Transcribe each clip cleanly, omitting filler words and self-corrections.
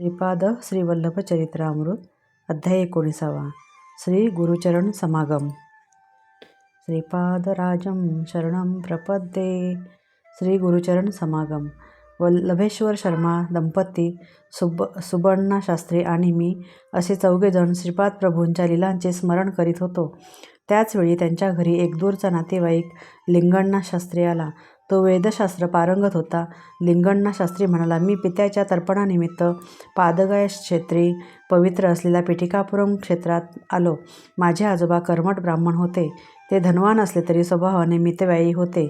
श्रीपाद श्रीवल्लभ चरित्रामृत अध्याय 19. श्री गुरुचरण समागम. श्रीपादराजं शरणं प्रपद्ये. श्री गुरुचरण समागम. वल्लभेश्वर शर्मा दंपती, सुबण्णा शास्त्री आणि मी असे 4 जण श्रीपाद प्रभूंच्या लीलांचे स्मरण करीत होतो. त्याचवेळी त्यांच्या घरी एक दूरचा नातेवाईक लिंगण्णा शास्त्री आला. तो वेदशास्त्र पारंगत होता. लिंगण्णा शास्त्री म्हणाला, मी पित्याच्या तर्पणानिमित्त पादगया क्षेत्री पवित्र असलेल्या पिठिकापुरम क्षेत्रात आलो. माझे आजोबा कर्मठ ब्राह्मण होते. ते धनवान असले तरी स्वभावाने मितव्ययी होते.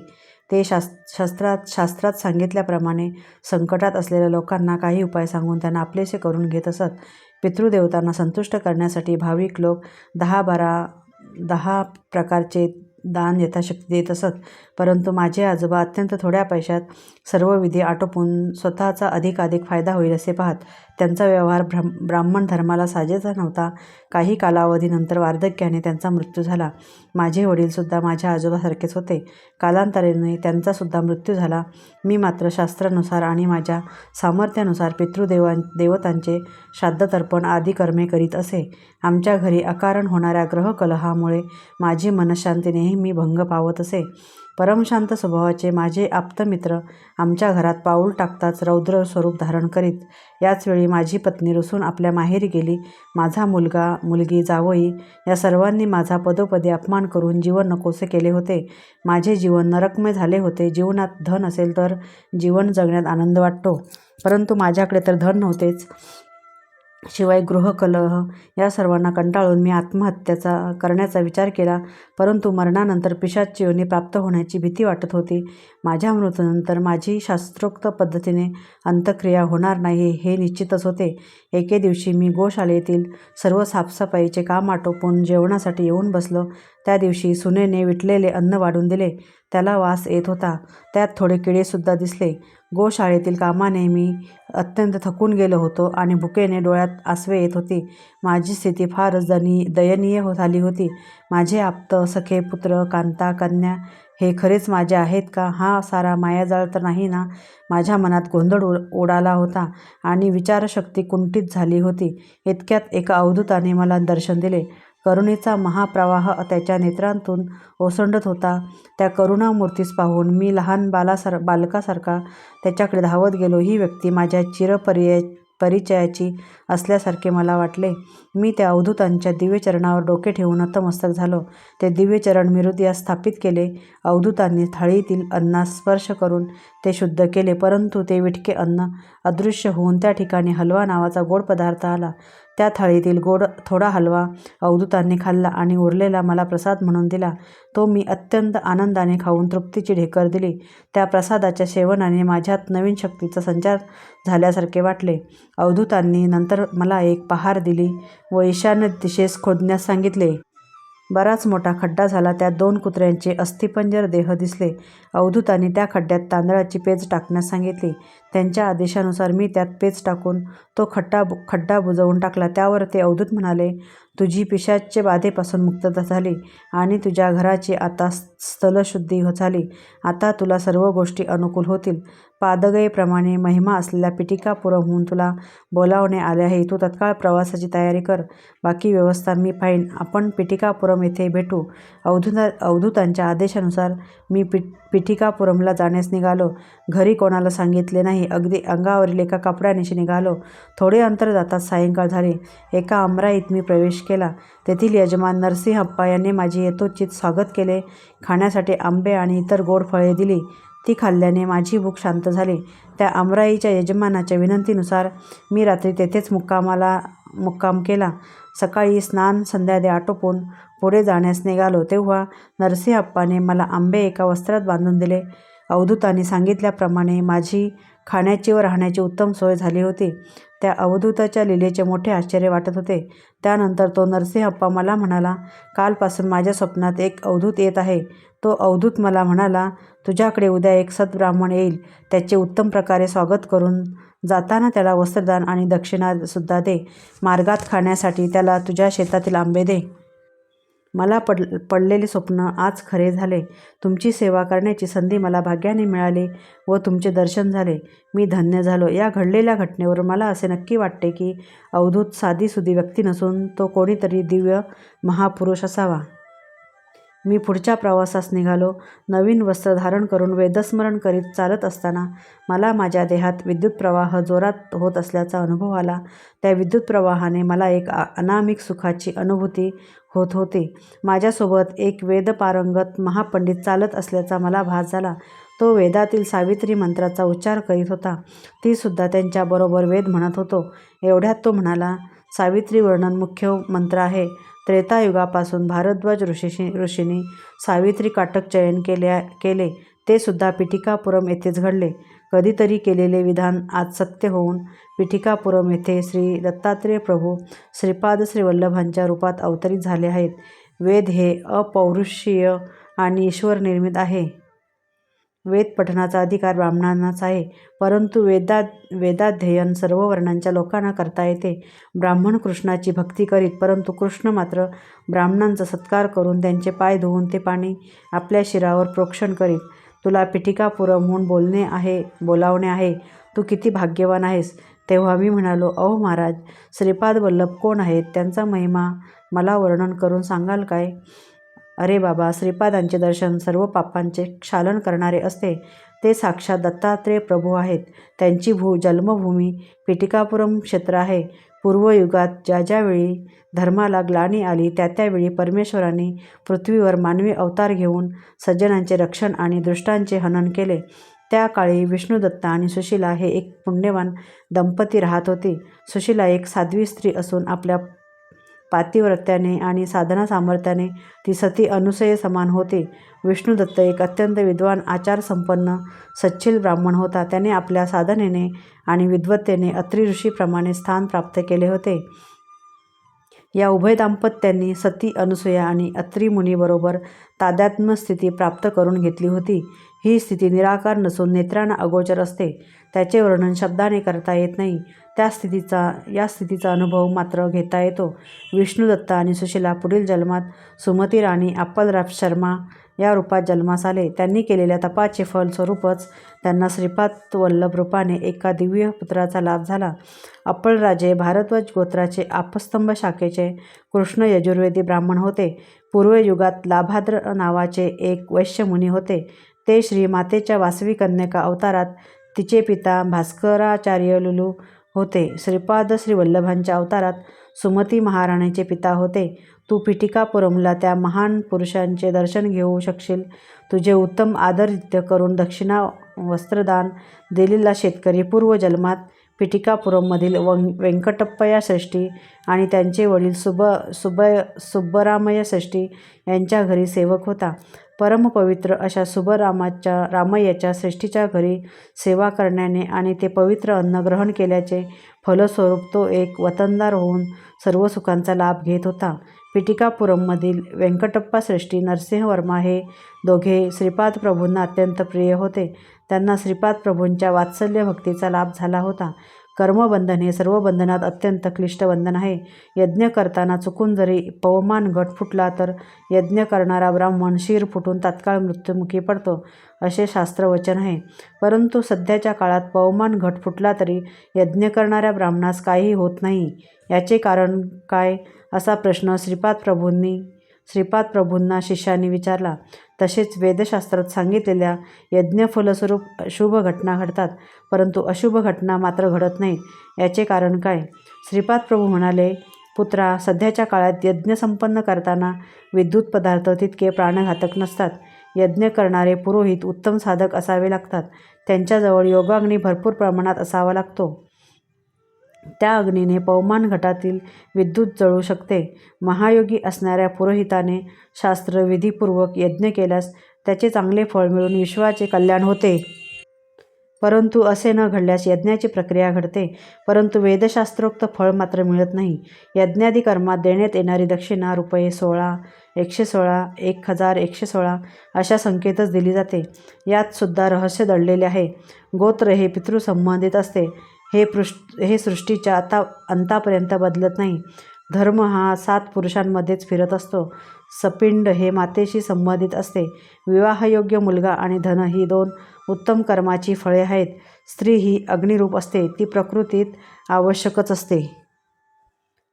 ते शास्त्रात सांगितल्याप्रमाणे संकटात असलेल्या लोकांना काही उपाय सांगून त्यांना आपलेसे करून घेत असत. पितृदेवतांना संतुष्ट करण्यासाठी भाविक लोक 10 प्रकारचे दान यथाशक्ती देत असत. परंतु माझे आजोबा अत्यंत थोड्या पैशात सर्व विधी आटोपून स्वतःचा अधिकाधिक फायदा होईल असे पाहत. त्यांचा व्यवहार ब्राह्मण धर्माला साजेसा नव्हता. काही कालावधीनंतर वार्धक्याने त्यांचा मृत्यू झाला. माझे वडीलसुद्धा माझ्या आजोबासारखेच होते. कालांतराने त्यांचासुद्धा मृत्यू झाला. मी मात्र शास्त्रानुसार आणि माझ्या सामर्थ्यानुसार पितृदेवतांचे श्राद्धतर्पण आदी कर्मे करीत असे. आमच्या घरी अकारण होणाऱ्या ग्रहकलहामुळे माझी मनःशांती नेहमी भंग पावत असे. परमशांत स्वभावाचे माझे आप्तमित्र आमच्या घरात पाऊल टाकताच रौद्र स्वरूप धारण करीत. याचवेळी माझी पत्नी रुसून आपल्या माहेरी गेली. माझा मुलगा, मुलगी, जावई या सर्वांनी माझा पदोपदी अपमान करून जीवन नकोसे केले होते. माझे जीवन नरकमय झाले होते. जीवनात धन असेल तर जीवन जगण्यात आनंद वाटतो, परंतु माझ्याकडे तर धन नव्हतेच. शिवाय गृहकलह या सर्वांना कंटाळून मी आत्महत्या करण्याचा विचार केला. परंतु मरणानंतर पिशाच योनी प्राप्त होण्याची भीती वाटत होती. माझ्या मृत्यूनंतर माझी शास्त्रोक्त पद्धतीने अंत्यक्रिया होणार नाही हे निश्चितच होते. एके दिवशी मी गोशाळेतील सर्व साफसफाईचे काम आटोपून जेवणासाठी येऊन बसलो. त्या दिवशी सुनेने विटलेले अन्न वाढून दिले. त्याला वास येत होता. त्यात थोडे किडेसुद्धा दिसले. गोशाळेतील कामाने मी अत्यंत थकून गेलो होतो आणि भुकेने डोळ्यात आसवे येत होती. माझी स्थिती फारच दयनीय झाली होती. माझे आप्त, सखे, पुत्र, कांता, कन्या हे खरेच माझे आहेत का? हा सारा मायाजाळ तर नाही ना? माझ्या मनात गोंधळ उडाला होता आणि विचारशक्ती कुंठित झाली होती. इतक्यात एका अवधूताने मला दर्शन दिले. करुणेचा महाप्रवाह त्याच्या नेत्रांतून ओसंडत होता. त्या करुणामूर्तीस पाहून मी लहान बालकासारखा त्याच्याकडे धावत गेलो. ही व्यक्ती माझ्या चिरपरिचयाची असल्यासारखे मला वाटले. मी त्या अवधूतांच्या दिव्य चरणावर डोके ठेवून नतमस्तक झालो. ते दिव्य चरण मी हृदयात स्थापित केले. अवधूतांनी थाळीतील अन्नास स्पर्श करून ते शुद्ध केले, परंतु ते विटके अन्न अदृश्य होऊन त्या ठिकाणी हलवा नावाचा गोड पदार्थ आला. त्या थाळीतील थोडा हलवा अवधूतांनी खाल्ला आणि उरलेला मला प्रसाद म्हणून दिला. तो मी अत्यंत आनंदाने खाऊन तृप्तीची ढेकर दिली. त्या प्रसादाच्या सेवनाने माझ्यात नवीन शक्तीचा संचार झाल्यासारखे वाटले. अवधूतांनी नंतर मला एक पहार दिली व ईशान्य दिशेस खोदण्यास सांगितले. बराच मोठा खड्डा झाला. त्यात 2 कुत्र्यांचे अस्थिपंजर देह दिसले. अवधूतांनी त्या खड्ड्यात तांदळाची पेज टाकण्यास सांगितली. त्यांच्या आदेशानुसार मी त्यात पेज टाकून तो खड्डा बुजवून टाकला. त्यावर ते अवधूत म्हणाले, तुझी पिशाच्य बाधेपासून मुक्तता झाली आणि तुझ्या घराची आता स्थलशुद्धी झाली. आता तुला सर्व गोष्टी अनुकूल होतील. पादगयेप्रमाणे महिमा असलेल्या पिठिकापुरमहून तुला बोलावणे आले आहे. तू तत्काळ प्रवासाची तयारी कर. बाकी व्यवस्था मी पाहीन. आपण पिठिकापुरम येथे भेटू. अवधूतांच्या आदेशानुसार मी पिठिकापुरमला जाण्यास निघालो. घरी कोणाला सांगितले नाही. अगदी अंगावरील एका कपड्यानिशी निघालो. थोडे अंतर जाताच सायंकाळ झाली. एका आमराईत मी प्रवेश केला. तेथील यजमान नरसिंहप्पा यांनी माझे यथोचित स्वागत केले. खाण्यासाठी आंबे आणि इतर गोड फळे दिली. ती खाल्ल्याने माझी भूक शांत झाली. त्या आमराईच्या यजमानाच्या विनंतीनुसार मी रात्री तेथेच मुक्काम केला. सकाळी स्नान संध्यादी आटोपून पुढे जाण्यास निघालो, तेव्हा नरसिंहप्पाने मला आंबे एका वस्त्रात बांधून दिले. अवधूतांनी सांगितल्याप्रमाणे माझी खाण्याची व राहण्याची उत्तम सोय झाली होती. त्या अवधूताच्या लीलेचे मोठे आश्चर्य वाटत होते. त्यानंतर तो नरसिंहप्पा मला म्हणाला, कालपासून माझ्या स्वप्नात एक अवधूत येत आहे. तो अवधूत मला म्हणाला, तुझ्याकडे उद्या एक सद्ब्राह्मण येईल. त्याचे उत्तम प्रकारे स्वागत करून जाताना त्याला वस्त्रदान आणि दक्षिणा सुद्धा दे. मार्गात खाण्यासाठी त्याला तुझ्या शेतातील आंबे दे. मला पडलेले स्वप्न आज खरे झाले. तुमची सेवा करण्याची संधी मला भाग्याने मिळाली व तुमचे दर्शन झाले. मी धन्य झालो. या घडलेल्या घटनेवर मला असे नक्की वाटते की अवधूत साधीसुधी व्यक्ती नसून तो कोणीतरी दिव्य महापुरुष असावा. मी पुढच्या प्रवासास निघालो. नवीन वस्त्र धारण करून वेदस्मरण करीत चालत असताना मला माझ्या देहात विद्युत प्रवाह जोरात होत असल्याचा अनुभव आला. त्या विद्युत प्रवाहाने मला एक अनामिक सुखाची अनुभूती होत होती. माझ्यासोबत एक वेदपारंगत महापंडित चालत असल्याचा मला भास झाला. तो वेदातील सावित्री मंत्राचा उच्चार करीत होता. ती सुद्धा त्यांच्याबरोबर वेद म्हणत होतो. एवढ्यात तो म्हणाला, सावित्री वर्णन मुख्य मंत्र आहे. त्रेतायुगापासून भारद्वाज ऋषींनी सावित्री काटक चयन केले. ते सुद्धा पिठिकापुरम येथेच घडले. कधीतरी केलेले विधान आज सत्य होऊन पिठिकापुरम येथे श्री दत्तात्रेय प्रभू श्रीपाद श्रीवल्लभांच्या रूपात अवतरित झाले आहेत. वेद हे अपौरुषीय आणि ईश्वर निर्मित आहे. वेद पठणाचा अधिकार ब्राह्मणांनाच आहे, परंतु वेदाध्ययन सर्व वर्णांच्या लोकांना करता येते. ब्राह्मण कृष्णाची भक्ती करीत, परंतु कृष्ण मात्र ब्राह्मणांचा सत्कार करून त्यांचे पाय धुवून ते पाणी आपल्या शिरावर प्रोक्षण करीत. तुला पिठिकापुरमहून बोलावणे आहे. तू किती भाग्यवान आहेस. तेव्हा मी म्हणालो, अहो महाराज, श्रीपाद वल्लभ कोण आहेत? त्यांचा महिमा मला वर्णन करून सांगाल काय? अरे बाबा, श्रीपादांचे दर्शन सर्व पापांचे क्षालन करणारे असते. ते साक्षात दत्तात्रेय प्रभू आहेत. त्यांची जन्मभूमी पिठिकापुरम क्षेत्र आहे. पूर्वयुगात ज्या वेळी धर्माला ग्लानी आली त्यावेळी परमेश्वराने पृथ्वीवर मानवी अवतार घेऊन सज्जनांचे रक्षण आणि दुष्टांचे हनन केले. त्या काळी विष्णुदत्त आणि सुशीला हे एक पुण्यवान दंपती राहत होते. सुशीला एक साध्वी स्त्री असून आपल्या पातिव्रत्याने आणि साधना सामर्थ्याने ती सती अनुसये समान होती. विष्णुदत्त एक अत्यंत विद्वान, आचारसंपन्न, सच्छील ब्राह्मण होता. त्याने आपल्या साधनेने आणि विद्वत्तेने अत्री ऋषीप्रमाणे स्थान प्राप्त केले होते. या उभय दाम्पत्यांनी सती अनुसूया आणि अत्री मुनीबरोबर तादात्म्य स्थिती प्राप्त करून घेतली होती. ही स्थिती निराकार नसून नेत्रांना अगोचर असते. त्याचे वर्णन शब्दाने करता येत नाही. या स्थितीचा अनुभव मात्र घेता येतो. विष्णुदत्त आणि सुशीला पुढील जन्मात सुमती राणी अप्पलराज शर्मा या रूपात जन्मास आले. त्यांनी केलेल्या तपाचे फल स्वरूपच त्यांना श्रीपाद वल्लभ रूपाने एका दिव्य पुत्राचा लाभ झाला. अप्पलराजे भारद्वाज गोत्राचे आपस्तंभ शाखेचे कृष्ण यजुर्वेदी ब्राह्मण होते. पूर्वयुगात लाभाद्र नावाचे एक वैश्यमुनी होते. ते श्री मातेच्या वासवी कन्यका अवतारात तिचे पिता भास्कराचार्युलू होते. श्रीपाद श्रीवल्लभांच्या अवतारात सुमती महाराणीचे पिता होते. तू पिठिकापुरमला त्या महान पुरुषांचे दर्शन घेऊ शकशील. तुझे उत्तम आदरातिथ्य करून दक्षिणा वस्त्रदान दिलेला शेतकरी पूर्वजन्मात पिठिकापुरममधील व्यंकटप्पया श्रेष्ठी आणि त्यांचे वडील सुब्बरामय्या श्रेष्ठी यांच्या घरी सेवक होता. परमपवित्र अशा रामय्याच्या श्रेष्ठीच्या घरी सेवा करण्याने आणि ते पवित्र अन्न ग्रहण केल्याचे फलस्वरूप तो एक वतनदार होऊन सर्व सुखांचा लाभ घेत होता. पिठिकापुरममधील व्यंकटप्पा श्रेष्ठी नरसिंहवर्मा हे दोघे श्रीपाद प्रभूंना अत्यंत प्रिय होते. त्यांना श्रीपाद प्रभूंच्या वात्सल्य भक्तीचा लाभ झाला होता. कर्मबंधन हे सर्व बंधनात अत्यंत क्लिष्ट बंधन आहे. यज्ञ करताना चुकून जरी पवमान घट फुटला तर यज्ञ करणारा ब्राह्मण शिर फुटून तात्काळ मृत्युमुखी पडतो, असे शास्त्रवचन आहे. परंतु सध्याच्या काळात पवमान घट फुटला तरी यज्ञ करणाऱ्या ब्राह्मणास काहीही होत नाही. याचे कारण काय, असा प्रश्न श्रीपाद प्रभूंना शिष्याने विचारला. तसेच वेदशास्त्रात सांगितलेल्या यज्ञफलस्वरूप शुभ घटना घडतात, परंतु अशुभ घटना मात्र घडत नाहीत. याचे कारण काय? श्रीपाद प्रभू म्हणाले, पुत्रा, सध्याच्या काळात यज्ञ संपन्न करताना विद्युत पदार्थ तितके प्राणघातक नसतात. यज्ञ करणारे पुरोहित उत्तम साधक असावे लागतात. त्यांच्याजवळ योगाग्नी भरपूर प्रमाणात असावा लागतो. त्या अग्नीने पवमान घटातील विद्युत जळू शकते. महायोगी असणाऱ्या पुरोहिताने शास्त्रविधीपूर्वक यज्ञ केल्यास त्याचे चांगले फळ मिळून विश्वाचे कल्याण होते. परंतु असे न घडल्यास यज्ञाची प्रक्रिया घडते, परंतु वेदशास्त्रोक्त फळ मात्र मिळत नाही. यज्ञादी कर्मात देण्यात येणारी दक्षिणा ₹16, 116, 1016 अशा संख्येतच दिली जाते. यात सुद्धा रहस्य दडलेले आहे. गोत्र हे पितृसंबंधित असते. हे सृष्टीच्या अंतापर्यंत बदलत नाही. धर्म हा 7 पुरुषांमध्येच फिरत असतो. सपिंड हे मातेशी संबंधित असते. विवाहयोग्य मुलगा आणि धन ही 2 उत्तम कर्माची फळे आहेत. स्त्री ही अग्निरूप असते, ती प्रकृतीत आवश्यकच असते.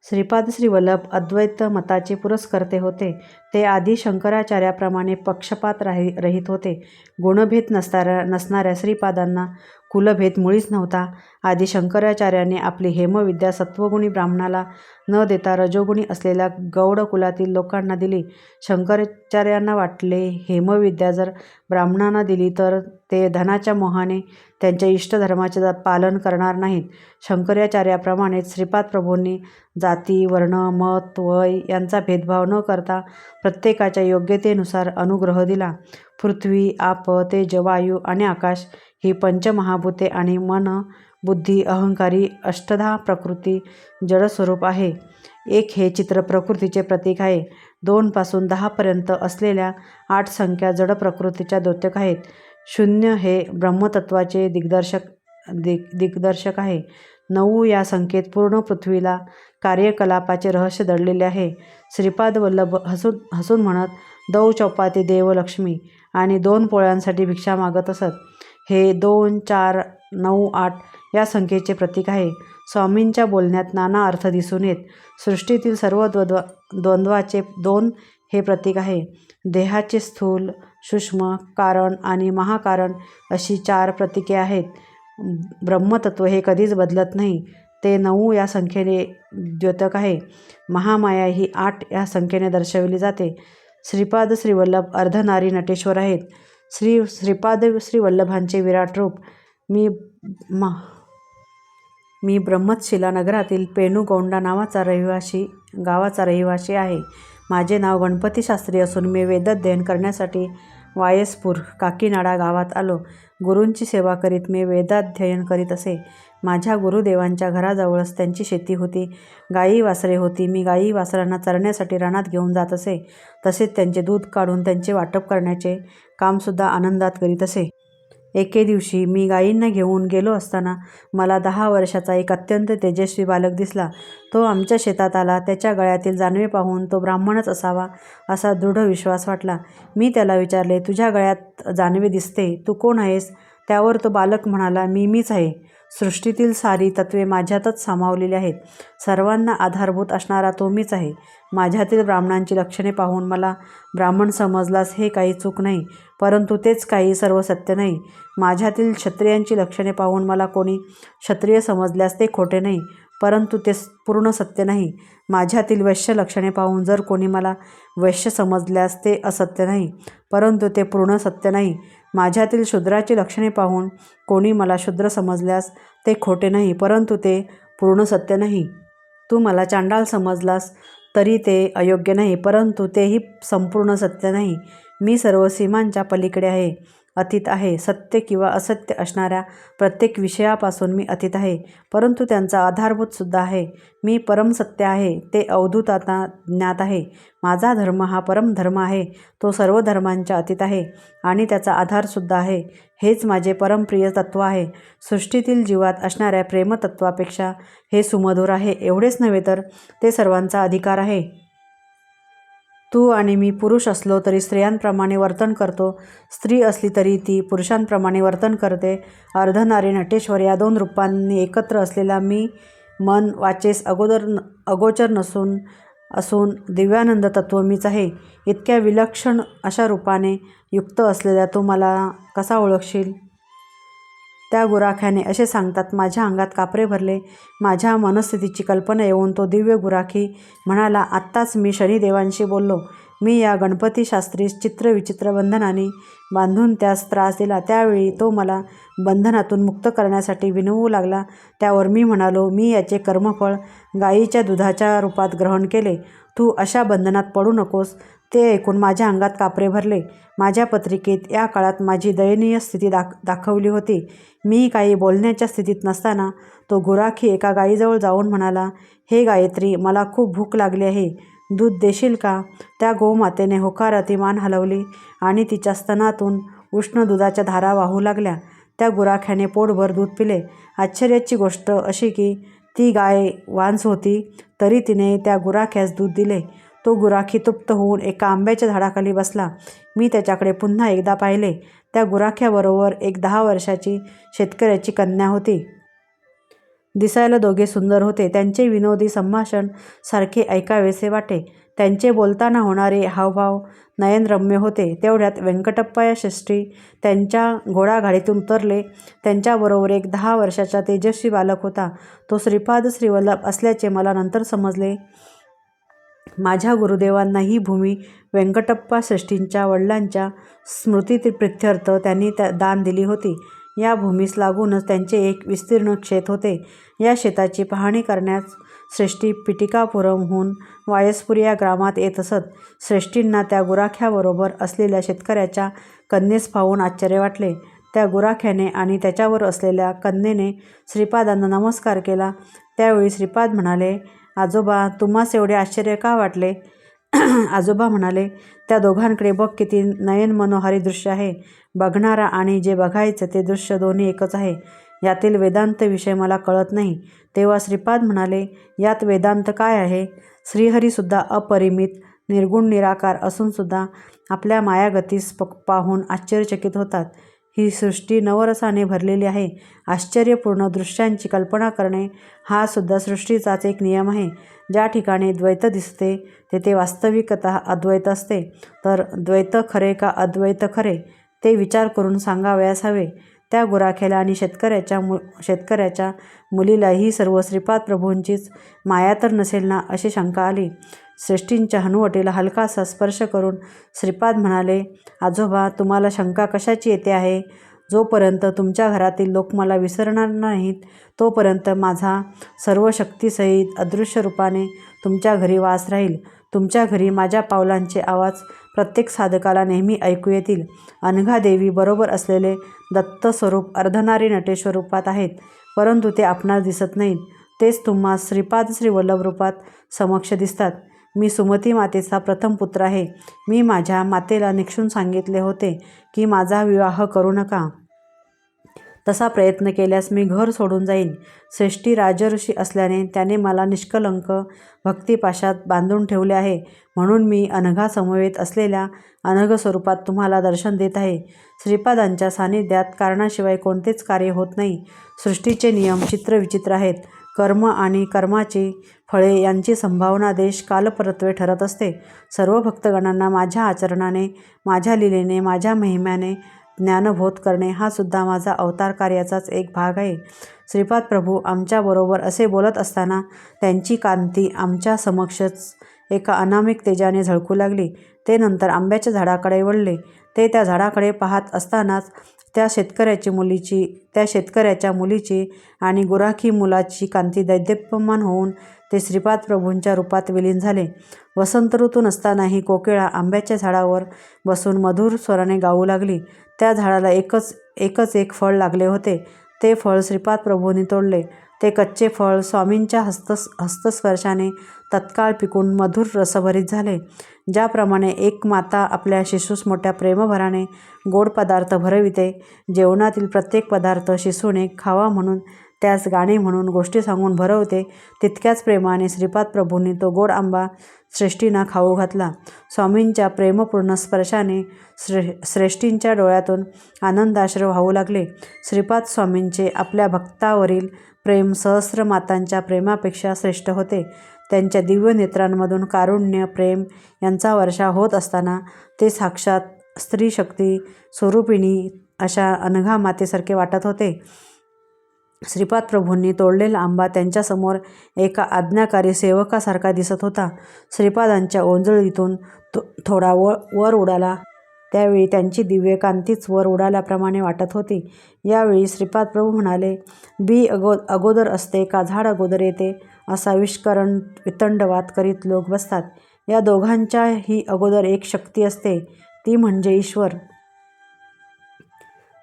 श्रीपाद श्रीवल्लभ अद्वैत मताचे पुरस्कर्ते होते. ते आदी शंकराचार्याप्रमाणे पक्षपात रहित होते. गुणभेद नसणाऱ्या श्रीपादांना कुलभेद मुळीच नव्हता. आदी शंकराचार्यांनी आपली हेमविद्या सत्वगुणी ब्राह्मणाला न देता रजोगुणी असलेल्या गौड कुलातील लोकांना दिली. शंकराचार्यांना वाटले, हेमविद्या जर ब्राह्मणांना दिली तर ते धनाच्या मोहाने त्यांच्या इष्टधर्माचे पालन करणार नाहीत. शंकराचार्याप्रमाणेच श्रीपाद प्रभूंनी जाती, वर्ण, मत, वय यांचा भेदभाव न करता प्रत्येकाच्या योग्यतेनुसार अनुग्रह दिला. पृथ्वी, आप, तेज, वायू आणि आकाश ही पंचमहाभूते आणि मन, बुद्धी, अहंकारी अष्टधा प्रकृती जडस्वरूप आहे. 1 हे चित्र प्रकृतीचे प्रतीक आहे. 2 पासून 10 पर्यंत असलेल्या 8 संख्या जड प्रकृतीच्या द्योतक आहेत. 0 हे ब्रह्मतत्वाचे दिग्दर्शक आहे. 9 या संख्येत पूर्ण पृथ्वीला कार्यकलापाचे रहस्य दडलेले आहे. श्रीपाद वल्लभ हसून म्हणत, "दौ चौपाती देव लक्ष्मी" आणि 2 पोळ्यांसाठी भिक्षा मागत असत. हे 2, 4, 9, 8 या संख्येचे प्रतीक आहे. स्वामींच्या बोलण्यात नाना अर्थ दिसून येत. सृष्टीतील सर्व द्वंद्वाचे 2 हे प्रतीक आहे. देहाचे स्थूल, सूक्ष्म, कारण आणि महाकारण अशी 4 प्रतीके आहेत. ब्रह्मतत्व हे कधीच बदलत नाही. ते 9 या संख्येने द्योतक आहे. महामाया ही 8 या संख्येने दर्शविली जाते. श्रीपाद श्रीवल्लभ अर्धनारी नटेश्वर आहेत. श्रीपाद श्रीवल्लभांचे विराट रूप. मी ब्रह्मशिला नगरातील पेनुगौंडा गावाचा रहिवासी आहे. माझे नाव गणपती शास्त्री असून मी वेदाध्ययन करण्यासाठी वायसपूर काकीनाडा गावात आलो. गुरूंची सेवा करीत मी वेदाध्ययन करीत असे. माझ्या गुरुदेवांच्या घराजवळच त्यांची शेती होती. गायी वासरे होती. मी गायी वासरांना चरण्यासाठी रानात घेऊन जात असे. तसेच त्यांचे दूध काढून त्यांचे वाटप करण्याचे कामसुद्धा आनंदात करीत असे. एके दिवशी मी गायींना घेऊन गेलो असताना मला 10 वर्षाचा एक अत्यंत तेजस्वी बालक दिसला. तो आमच्या शेतात आला. त्याच्या गळ्यातील जानवे पाहून तो ब्राह्मणच असावा असा दृढ विश्वास वाटला. मी त्याला विचारले, "तुझ्या गळ्यात जानवे दिसते, तू कोण आहेस?" त्यावर तो बालक म्हणाला, "मीच आहे. सृष्टीतील सारी तत्वे माझ्यातच सामावलेली आहेत. सर्वांना आधारभूत असणारा तो मीच आहे. माझ्यातील ब्राह्मणांची लक्षणे पाहून मला ब्राह्मण समजलास हे काही चूक नाही, परंतु तेच काही सर्व सत्य नाही. माझ्यातील क्षत्रियांची लक्षणे पाहून मला कोणी क्षत्रिय समजल्यास ते खोटे नाही, परंतु ते पूर्ण सत्य नाही. माझ्यातील वैश्य लक्षणे पाहून जर कोणी मला वैश्य समजल्यास ते असत्य नाही, परंतु ते पूर्ण सत्य नाही. माझ्यातील शूद्राची लक्षणे पाहून कोणी मला शूद्र समजल्यास ते खोटे नाही, परंतु ते पूर्ण सत्य नाही. तू मला चांडाळ समजलास तरी ते अयोग्य नाही, परंतु तेही संपूर्ण सत्य नाही. मी सर्व सीमांच्या पलीकडे आहे, अतीत आहे. सत्य किंवा असत्य असणाऱ्या प्रत्येक विषयापासून मी अतीत आहे, परंतु त्यांचा आधारभूतसुद्धा आहे. मी परमसत्य आहे, ते अवधूतांना ज्ञात आहे. माझा धर्म हा परमधर्म आहे, तो सर्व धर्मांच्या अतीत आहे आणि त्याचा आधारसुद्धा आहे. हेच माझे परमप्रिय तत्त्व आहे. सृष्टीतील जीवात असणाऱ्या प्रेमतत्वापेक्षा हे सुमधुर आहे. एवढेच नव्हे तर ते सर्वांचा अधिकार आहे. तू आणि मी पुरुष असलो तरी स्त्रियांप्रमाणे वर्तन करतो, स्त्री असली तरी ती पुरुषांप्रमाणे वर्तन करते. अर्धनारी नटेश्वर या 2 रूपांनी एकत्र असलेला मी मन वाचेस अगोचर असून दिव्यानंद तत्त्व मीच आहे. इतक्या विलक्षण अशा रूपाने युक्त असलेल्या तू मला कसा ओळखशील? त्या गुराख्याने असे सांगतात, माझ्या अंगात कापरे भरले. माझ्या मनस्थितीची कल्पना येऊन तो दिव्य गुराखी म्हणाला, आत्ताच मी शनिदेवांशी बोललो. मी या गणपती शास्त्रीस चित्रविचित्र बंधनाने बांधून त्यास त्रास दिला. त्यावेळी तो मला बंधनातून मुक्त करण्यासाठी विनवू लागला. त्यावर मी म्हणालो, मी याचे कर्मफळ गायीच्या दुधाच्या रूपात ग्रहण केले. तू अशा बंधनात पडू नकोस. ते ऐकून माझ्या अंगात कापरे भरले. माझ्या पत्रिकेत या काळात माझी दयनीय स्थिती दाखवली होती. मी काही बोलण्याच्या स्थितीत नसताना तो गुराखी एका गायीजवळ जाऊन म्हणाला, हे गायत्री, मला खूप भूक लागली आहे. दूध देशील का? त्या गोमातेने होकाराती मान हलवली आणि तिच्या स्तनातून उष्ण दुधाच्या धारा वाहू लागल्या. त्या गुराख्याने पोटभर दूध पिले. आश्चर्याची गोष्ट अशी की ती गाय वांस होती, तरी तिने त्या गुराख्यास दूध दिले. तो तो गुराखी तृप्त होऊन एका आंब्याच्या झाडाखाली बसला. मी त्याच्याकडे पुन्हा एकदा पाहिले. त्या गुराख्याबरोबर एक 10 वर्षाची शेतकऱ्याची कन्या होती. दिसायला दोघे सुंदर होते. त्यांचे विनोदी संभाषण सारखे ऐकावेसे वाटे. त्यांचे बोलताना होणारे हावभाव नयनरम्य होते. तेवढ्यात व्यंकटप्पा या श्रेष्ठी त्यांच्या घोडागाडीतून उतरले. त्यांच्याबरोबर एक 10 वर्षाचा तेजस्वी बालक होता. तो श्रीपाद श्रीवल्लभ असल्याचे मला नंतर समजले. माझ्या गुरुदेवांना ही भूमी व्यंकटप्पा श्रेष्ठींच्या वडिलांच्या स्मृतिप्रित्यर्थ त्यांनी दान दिली होती. या भूमीस लागूनच त्यांचे एक विस्तीर्ण शेत होते. या शेताची पाहणी करण्यास श्रेष्ठी पिटिकापुरमहून वायसपुरी या ग्रामात येत असत. श्रेष्ठींना त्या गुराख्याबरोबर असलेल्या शेतकऱ्याच्या कन्येस पाहून आश्चर्य वाटले. त्या गुराख्याने आणि त्याच्यावर असलेल्या कन्येने श्रीपादांना नमस्कार केला. त्यावेळी श्रीपाद म्हणाले, आजोबा, तुम्हास एवढे आश्चर्य का वाटले? आजोबा म्हणाले, त्या दोघांकडे बघ, किती नयनमनोहारी दृश्य आहे. बघणारा आणि जे बघायचं ते दृश्य दोन्ही एकच आहे. यातील वेदांत विषय मला कळत नाही. तेव्हा श्रीपाद म्हणाले, यात वेदांत काय आहे? श्रीहरीसुद्धा अपरिमित निर्गुण निराकार असूनसुद्धा आपल्या मायागतीस पाहून आश्चर्यचकित होतात. ही सृष्टी नवरसाने भरलेली आहे. आश्चर्यपूर्ण दृश्यांची कल्पना करणे हा सुद्धा सृष्टीचाच एक नियम आहे. ज्या ठिकाणी द्वैत दिसते तेथे वास्तविकतः अद्वैत असते. तर द्वैत खरे का अद्वैत खरे ते विचार करून सांगावयास हवे. त्या गुराख्याला आणि शेतकऱ्याच्या मुलीला ही सर्व श्रीपाद प्रभूंचीच माया तर नसेल ना, अशी शंका आली. श्रेष्ठींच्या हनुवटीला हलकासा स्पर्श करून श्रीपाद म्हणाले, आजोबा, तुम्हाला शंका कशाची येते आहे? जोपर्यंत तुमच्या घरातील लोक मला विसरणार नाहीत तोपर्यंत माझा सर्व शक्तीसहित अदृश्य रूपाने तुमच्या घरी वास राहील. तुमच्या घरी माझ्या पावलांचे आवाज प्रत्येक साधकाला नेहमी ऐकू येतील. अनघादेवी बरोबर असलेले दत्तस्वरूप अर्धनारी नटेश्वर रूपात आहेत, परंतु ते आपणास दिसत नाहीत. तेच तुम्हास श्रीपाद श्रीवल्लभ रूपात समक्ष दिसतात. मी सुमती मातेचा प्रथम पुत्र आहे. मी माझ्या मातेला निक्षून सांगितले होते की माझा विवाह करू नका. तसा प्रयत्न केल्यास मी घर सोडून जाईन. श्रेष्ठी राजर्षी असल्याने त्याने मला निष्कलंक भक्तिपाशात बांधून ठेवले आहे. म्हणून मी अनघासमवेत असलेल्या अनघ स्वरूपात तुम्हाला दर्शन देत आहे. श्रीपादांच्या सान्निध्यात कारणाशिवाय कोणतेच कार्य होत नाही. सृष्टीचे नियम चित्रविचित्र आहेत. कर्म आणि कर्माची फळे यांची संभावना देश कालपरत्वे ठरत असते. सर्व भक्तगणांना माझ्या आचरणाने, माझ्या लीलेने, माझ्या महिम्याने ज्ञानबोध करणे हा सुद्धा माझा अवतार कार्याचाच एक भाग आहे. श्रीपाद प्रभू आमच्याबरोबर असे बोलत असताना त्यांची कांती आमच्या समक्षच एका अनामिक तेजाने झळकू लागली. ते नंतर आंब्याच्या झाडाकडे वळले. ते त्या झाडाकडे पाहत असतानाच त्या शेतकऱ्याच्या मुलीची आणि गुराखी मुलाची कांती दैदीप्यमान होऊन ते श्रीपाद प्रभूंच्या रूपात विलीन झाले. वसंत ऋतू नसतानाही कोकिळा आंब्याच्या झाडावर बसून मधुर स्वराने गाऊ लागली. त्या झाडाला एकच एक फळ लागले होते. ते फळ श्रीपाद प्रभूंनी तोडले. ते कच्चे फळ स्वामींच्या हस्तस्पर्शाने तत्काळ पिकून मधुर रसभरीत झाले. ज्याप्रमाणे एक माता आपल्या शिशूस मोठ्या प्रेमभराने गोड पदार्थ भरविते, जेवणातील प्रत्येक पदार्थ शिशूने खावा म्हणून त्यास गाणे म्हणून गोष्टी सांगून भरवते, तितक्याच प्रेमाने श्रीपाद प्रभूंनी तो गोड आंबा श्रेष्ठींना खाऊ घातला. स्वामींच्या प्रेमपूर्ण स्पर्शाने श्रेष्ठींच्या डोळ्यातून आनंदाश्रू वाहू लागले. श्रीपाद स्वामींचे आपल्या भक्तावरील प्रेम सहस्र मातांच्या प्रेमापेक्षा श्रेष्ठ होते. त्यांच्या दिव्य नेत्रांमधून कारुण्य, प्रेम यांचा वर्षाव होत असताना ते साक्षात स्त्रीशक्ती स्वरूपिणी अशा अनघा मातेसारखे वाटत होते. श्रीपाद प्रभूंनी तोडलेला आंबा त्यांच्यासमोर एका आज्ञाकारी सेवकासारखा दिसत होता. श्रीपादांच्या ओंजळीतून थोडा वर उडाला. त्यावेळी त्यांची दिव्य कांतीच वर उडाल्याप्रमाणे वाटत होती. यावेळी श्रीपाद प्रभू म्हणाले, बी अगोदर असते का झाड अगोदर येते, असा वितंडवाद करीत लोक बसतात. या दोघांच्याही अगोदर एक शक्ती असते, ती म्हणजे ईश्वर.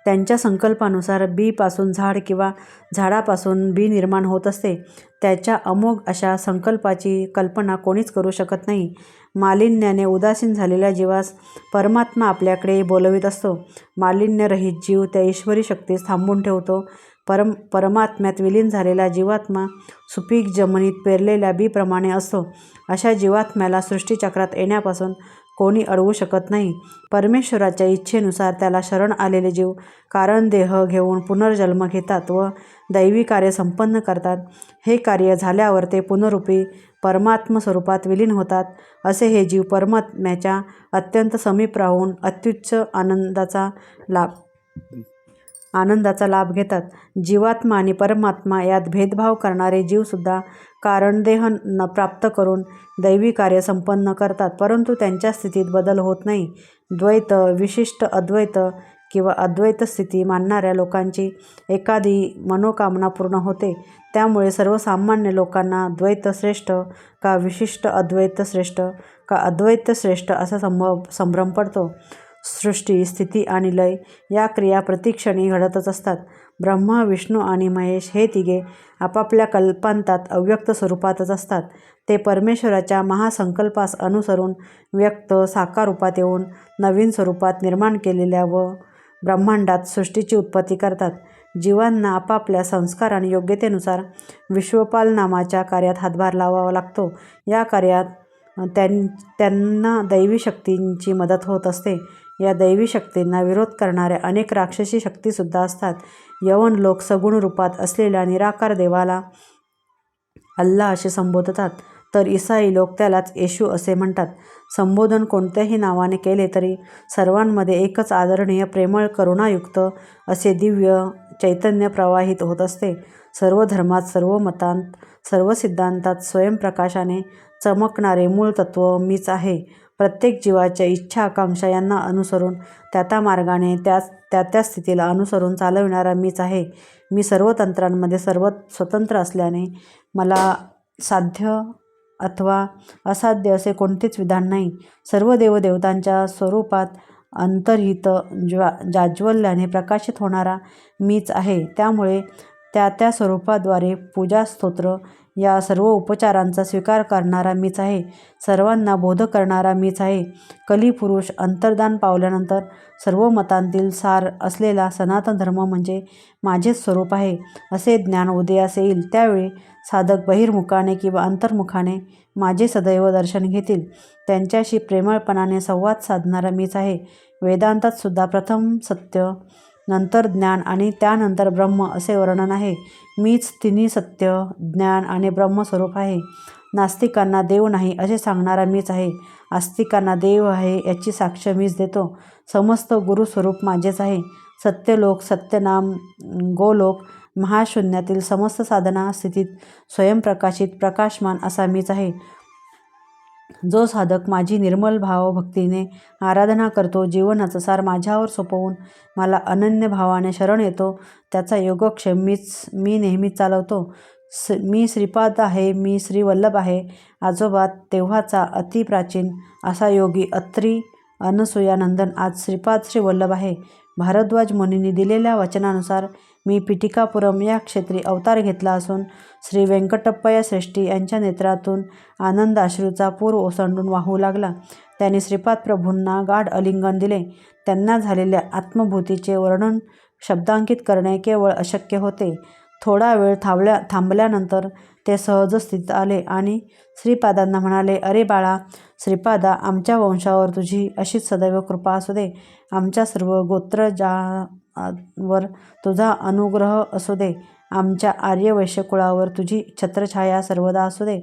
त्यांच्या संकल्पानुसार बीपासून झाड किंवा झाडापासून बी निर्माण होत असते. त्याच्या अमोघ अशा संकल्पाची कल्पना कोणीच करू शकत नाही. मालिन्याने उदासीन झालेल्या जीवास परमात्मा आपल्याकडे बोलवित असतो. मालिन्यरहित जीव त्या ईश्वरी शक्तीस थांबवून ठेवतो. परमात्म्यात विलीन झालेला जीवात्मा सुपीक जमिनीत पेरलेल्या बीप्रमाणे असतो. अशा जीवात्म्याला सृष्टीचक्रात येण्यापासून कोणी अडवू शकत नाही. परमेश्वराच्या इच्छेनुसार त्याला शरण आलेले जीव कारणदेह घेऊन पुनर्जन्म घेतात व दैवी कार्य संपन्न करतात. हे कार्य झाल्यावर ते पुनरुपी परमात्म स्वरूपात विलीन होतात. असे हे जीव परमात्म्याच्या अत्यंत समीप राहून अत्युच्च आनंदाचा लाभ घेतात. जीवात्मा आणि परमात्मा यात भेदभाव करणारे जीवसुद्धा कारणदेह प्राप्त करून दैवी कार्य संपन्न करतात, परंतु त्यांच्या स्थितीत बदल होत नाही. द्वैत, विशिष्ट अद्वैत किंवा अद्वैत स्थिती मानणाऱ्या लोकांची एखादी मनोकामना पूर्ण होते. त्यामुळे सर्वसामान्य लोकांना द्वैत श्रेष्ठ का विशिष्ट अद्वैत श्रेष्ठ का अद्वैत श्रेष्ठ असा संभ्रम पडतो. सृष्टी, स्थिती आणि लय या क्रिया प्रतिक्षणी घडतच असतात. ब्रह्मा, विष्णू आणि महेश हे तिघे आपापल्या कल्पांतात अव्यक्त स्वरूपातच असतात. ते परमेश्वराच्या महासंकल्पास अनुसरून व्यक्त साकार रूपात येऊन नवीन स्वरूपात निर्माण केलेल्या व ब्रह्मांडात सृष्टीची उत्पत्ती करतात. जीवांना आपापल्या संस्कार आणि योग्यतेनुसार विश्वपाल नामाच्या कार्यात हातभार लावावा लागतो. या कार्यात त्यांना दैवी शक्तींची मदत होत असते. या दैवी शक्तींना विरोध करणाऱ्या अनेक राक्षसी शक्तीसुद्धा असतात. यवन लोक सगुण रूपात असलेल्या निराकार देवाला अल्लाह असे संबोधतात, तर ईसाई लोक त्यालाच येशू असे म्हणतात. संबोधन कोणत्याही नावाने केले तरी सर्वांमध्ये एकच आदरणीय, प्रेमळ, करुणायुक्त असे दिव्य चैतन्य प्रवाहित होत असते. सर्व धर्मात, सर्व मतांत, सर्व सिद्धांतात स्वयंप्रकाशाने चमकणारे मूळ तत्त्व मीच आहे. प्रत्येक जीवाच्या इच्छा, आकांक्षा यांना अनुसरून त्या मार्गाने त्या स्थितीला अनुसरून चालविणारा मीच आहे. मी सर्व तंत्रांमध्ये स्वतंत्र असल्याने मला साध्य अथवा असाध्य असे कोणतेच विधान नाही. सर्व देवदेवतांच्या स्वरूपात अंतर्हित जाज्वल्याने प्रकाशित होणारा मीच आहे. त्यामुळे त्या स्वरूपाद्वारे पूजा, स्तोत्र या सर्व उपचारांचा स्वीकार करणारा मीच आहे. सर्वांना बोध करणारा मीच आहे. कलिपुरुष अंतर्धान पावल्यानंतर सर्व मतांतील सार असलेला सनातन धर्म म्हणजे माझेच स्वरूप आहे असे ज्ञान उदयास येईल. त्यावेळी साधक बहिर्मुखाने किंवा अंतर्मुखाने माझे सदैव दर्शन घेतील. त्यांच्याशी प्रेमळपणाने संवाद साधणारा मीच आहे. वेदांतात सुद्धा प्रथम सत्य, नंतर ज्ञान आणि त्यानंतर ब्रह्म असे वर्णन आहे. मीच तिन्ही सत्य, ज्ञान आणि ब्रह्मस्वरूप आहे. नास्तिकांना देव नाही असे सांगणारा मीच आहे. आस्तिकांना देव आहे याची साक्ष मीच देतो. समस्त गुरुस्वरूप माझेच आहे. सत्यलोक, सत्यनाम, गोलोक, महाशून्यातील समस्त साधना स्थितीत स्वयंप्रकाशित, प्रकाशमान असा मीच आहे. जो साधक माझी निर्मल भाव भक्तीने आराधना करतो, जीवनाचा सार माझ्यावर सोपवून मला अनन्य भावाने शरण येतो, त्याचा योगक्षेम मी नेहमीच चालवतो. मी श्रीपाद आहे, मी श्रीवल्लभ आहे. आजोबा तेव्हाचा अतिप्राचीन असा योगी अत्री अनसूयानंदन आज श्रीपाद श्रीवल्लभ आहे. भारद्वाज मुनींनी दिलेल्या वचनानुसार मी पिटिकापुरम या क्षेत्री अवतार घेतला असून श्री व्यंकटप्पया श्रेष्ठी यांच्या नेत्रातून आनंदाश्रूचा पूर ओसंडून वाहू लागला. त्यांनी श्रीपाद प्रभूंना गाढ आलिंगन दिले. त्यांना झालेल्या आत्मभूतीचे वर्णन शब्दांकित करणे केवळ अशक्य होते. थोडा वेळ थांबल्यानंतर ते सहज स्थितीत आले आणि श्रीपादांना म्हणाले, अरे बाळा श्रीपादा, आमच्या वंशावर तुझी अशीच सदैव कृपा असू दे. आमच्या सर्व गोत्रजावर तुझा अनुग्रह असू दे. आमच्या आर्यवैश्य कुळावर तुझी छत्रछाया सर्वदा असू दे.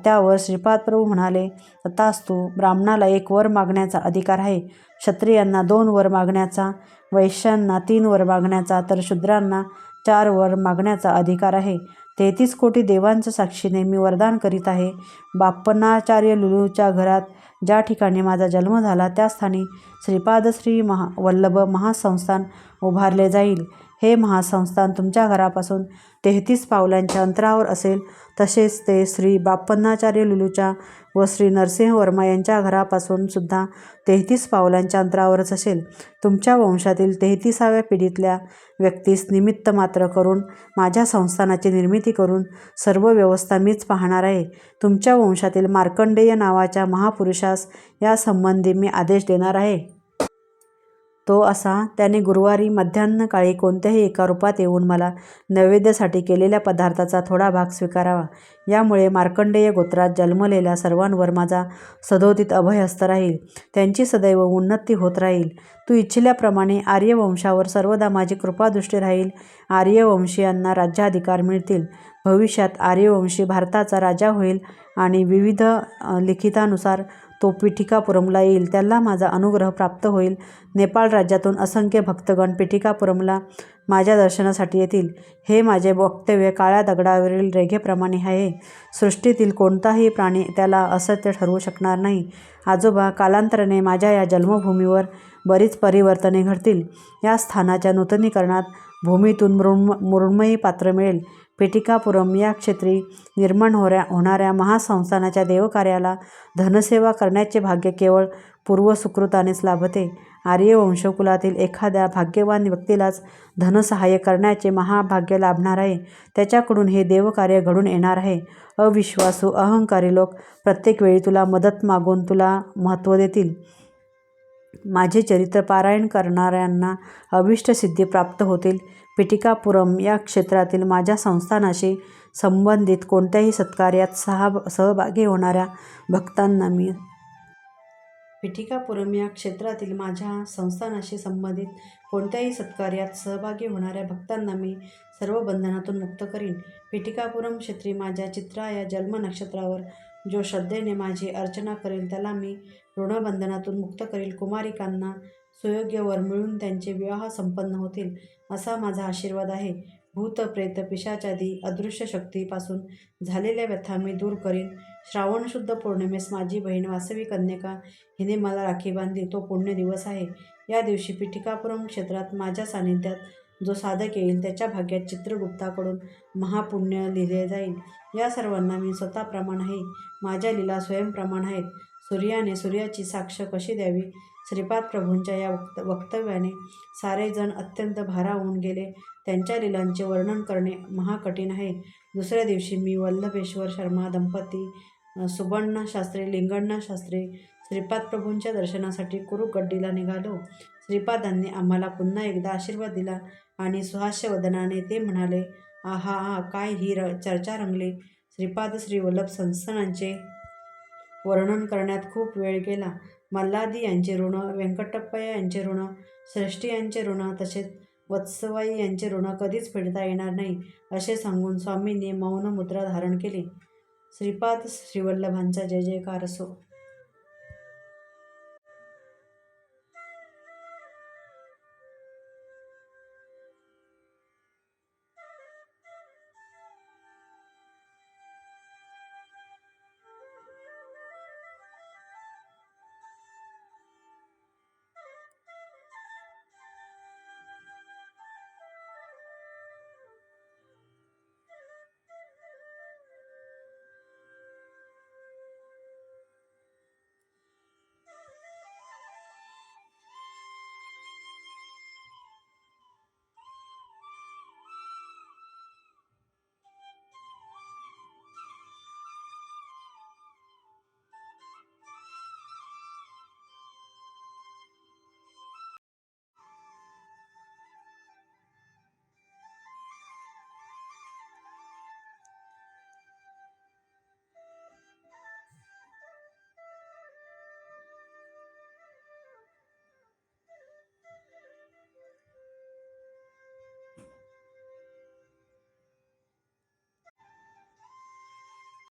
त्यावर श्रीपाद प्रभू म्हणाले, तथास्तु. ब्राह्मणाला 1 वर मागण्याचा अधिकार आहे, क्षत्रियांना 2 वर मागण्याचा, वैश्यांना 3 वर मागण्याचा, तर शूद्रांना 4 वर मागण्याचा अधिकार आहे. 33 कोटी देवांच्या साक्षीने मी वरदान करीत आहे. बाप्पनाचार्य लुलूच्या घरात ज्या ठिकाणी माझा जन्म झाला त्या स्थानी श्रीपादश्री वल्लभ महासंस्थान उभारले जाईल. हे महासंस्थान तुमच्या घरापासून 33 पावलांच्या अंतरावर असेल. तसेच ते श्री बाप्पनाचार्य लुलूच्या व श्री नरसिंह वर्मा यांच्या घरापासून सुद्धा 33 पावलांच्या अंतरावरच असेल. तुमच्या वंशातील 33व्या पिढीतल्या व्यक्तीस निमित्त मात्र करून माझ्या संस्थानाची निर्मिती करून सर्व व्यवस्था मीच पाहणार आहे. तुमच्या वंशातील मार्कंडेय नावाच्या महापुरुषास यासंबंधी मी आदेश देणार आहे. तो असा, त्याने गुरुवारी मध्यान्हकाळी कोणत्याही एका रूपात येऊन मला नैवेद्यासाठी केलेल्या पदार्थाचा थोडा भाग स्वीकारावा. यामुळे मार्कंडेय गोत्रात जन्मलेल्या सर्वांवर माझा सदोदित अभयहस्त राहील. त्यांची सदैव उन्नती होत राहील. तू इच्छिल्याप्रमाणे आर्यवंशावर सर्वदा माझी कृपादृष्टी राहील. आर्यवंशीयांना राज्याधिकार मिळतील. भविष्यात आर्यवंशी भारताचा राजा होईल आणि विविध लिखितानुसार तो पिठिकापुरमला येईल. त्याला माझा अनुग्रह प्राप्त होईल. नेपाळ राज्यातून असंख्य भक्तगण पिठिकापुरमला माझ्या दर्शनासाठी येतील. हे माझे वक्तव्य काळ्या दगडावरील रेघेप्रमाणे आहे. सृष्टीतील कोणताही प्राणी त्याला असत्य ठरवू शकणार नाही. आजोबा, कालांतराने माझ्या या जन्मभूमीवर बरीच परिवर्तने घडतील. या स्थानाच्या नूतनीकरणात भूमीतून मृण्मयी पात्र मिळेल. पिठिकापुरम या क्षेत्री निर्माण होणाऱ्या महासंस्थानाच्या देवकार्याला धनसेवा करण्याचे भाग्य केवळ पूर्वसुकृतानेच लाभते. आर्यवंशकुलातील एखाद्या भाग्यवान व्यक्तीलाच धनसहाय्य करण्याचे महाभाग्य लाभणार आहे. त्याच्याकडून हे देवकार्य घडून येणार आहे. अविश्वासू, अहंकारी लोक प्रत्येक वेळी तुला मदत मागून तुला महत्त्व देतील. माझे चरित्र पारायण करणाऱ्यांना अभिष्टसिद्धी प्राप्त होतील. पिठिकापुरम या क्षेत्रातील माझ्या संस्थानाशी संबंधित कोणत्याही सत्कार्यात सहभागी होणाऱ्या भक्तांना मी पिठिकापुरम या क्षेत्रातील माझ्या संस्थानाशी संबंधित कोणत्याही सत्कार्यात सहभागी होणाऱ्या भक्तांना मी सर्व बंधनातून मुक्त करीन. पिठिकापुरम क्षेत्री माझ्या चित्रा या जन्म नक्षत्रावर जो श्रद्धेने माझी अर्चना करेल त्याला मी ऋणबंधनातून मुक्त करील. कुमारिकांना सुयोग्य वर मिळून त्यांचे विवाह संपन्न होतील असा माझा आशीर्वाद आहे. भूत, प्रेत, पिशाचादी अदृश्य शक्तीपासून झालेल्या व्यथा मी दूर करीन. श्रावण शुद्ध पौर्णिमेस माझी बहीण वासवी कन्यका हिने मला राखी बांधली. तो पुण्य दिवस आहे. या दिवशी पिठिकापुरम क्षेत्रात माझ्या सानिध्यात जो साधक येईल त्याच्या भाग्यात चित्रगुप्ताकडून महापुण्य लिहिले जाईल. या सर्वांना मी स्वतः प्रमाण आहे. माझ्या लीला स्वयंप्रमाण आहेत. सूर्याने सूर्याची साक्ष कशी द्यावी? श्रीपाद प्रभूंच्या या वक्तव्याने सारे जण अत्यंत भारावून गेले. त्यांच्या लीलांचे वर्णन करणे महाकठीण आहे. दुसऱ्या दिवशी मी वल्लभेश्वर शर्मा दंपती, सुबण्णा शास्त्री, लिंगण्णा शास्त्री श्रीपाद प्रभूंच्या दर्शनासाठी कुरुगड्डीला निघालो. श्रीपादांनी आम्हाला पुन्हा एकदा आशीर्वाद दिला आणि सुहास्य वदनाने ते म्हणाले, आहा, काय ही चर्चा रंगली. श्रीपाद श्रीवल्लभ संस्थानांचे वर्णन करण्यात खूप वेळ गेला. मल्लादी यांचे ऋण, व्यंकटप्पय्या यांचे ऋण, श्रेष्ठी यांचे ऋण, तसेच वत्सवाई यांचे ऋण कधीच फेडता येणार नाही असे सांगून स्वामींनी मौन मुद्रा धारण केली. श्रीपाद श्रीवल्लभांचा जय जयकार असो.